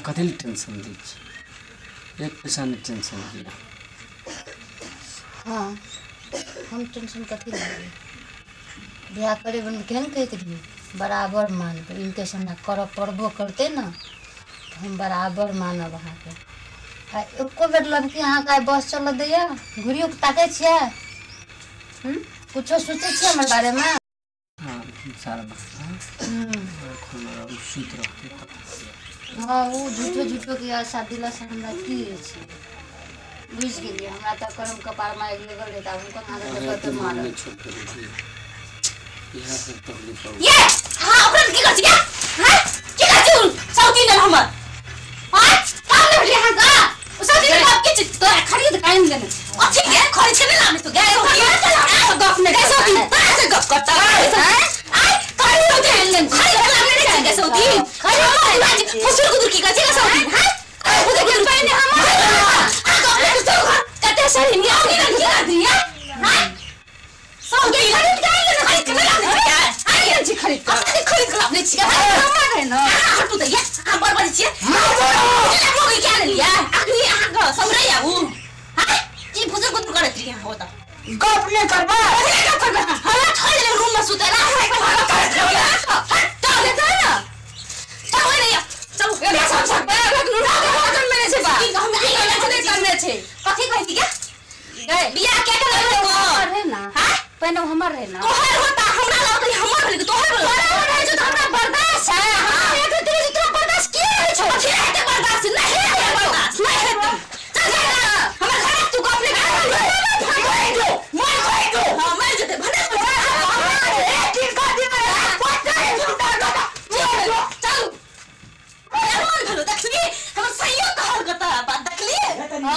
कति टेंशन दीजिए एक पैसा नहीं टेंशन दिया। हाँ हम टेंशन कथी लेंगे ब्याह करे बन केहन कहते रही बराबर मानब इनके सामने कर पड़बो करते ना तो हम बराबर मानब अहाँ के एको बेर लड़की अहाँ का बस चल दैया घुरियो ताके छियै कुछो सोचे छियै हमर बारे में। हाँ सारा बात सुत रहते हाँ वो झूठो झूठो के शादी ला से हमरा की छै बुझ गेलिए हमरा त करम कपार में एक लगल रहता उनका आगे तक तो मार छोड़ कर यहां से तकलीफ ये हां ओकरा की कर छियै हां की कर छी सौती ने हमर हां काम ले यहां का ओ सौती ने बाप के तो खरीद काइन लेने अच्छी के खरीद के ना में तो गए हो गप ने कैसे सौती कैसे गप करता है आई खरीद के लेने खरीद के लाने नहीं कैसे सौती खरीद फसुर कुदुर की का छियै सौती हां उधर के पानी हमर कते सही नहीं आगे ना की कर दिया हां सौती खरीद के लेने खरीद के लाने आई जी खरीद कर अपने छिया हमर है ना हटू त या बरबर छियै मोगी क्या लिया आखिरी आग समरे या उ हां जी फुजर कुछ करत रही हो त गप ने करबा हमरा छोड़ ले रूम में सुते ना हट ले त ना चल रे चल ये सब नु भोजन में छै बा हम ई करने छै कथि कहती क्या बियाह के करे है ना हां पहले हमर है ना तोहर होता हमरा लगे हमर है तोहर है जो हमरा बर्दाश्त है हां एक तेरे जितना बर्दाश्त की है छै फिर बर्दाश्त नहीं है बर्दाश्त नहीं है चल हमर घर तू को अपने घर मैं हां मैं जते भने एक दिन का दिन में पता है चल यार मन भलो देखी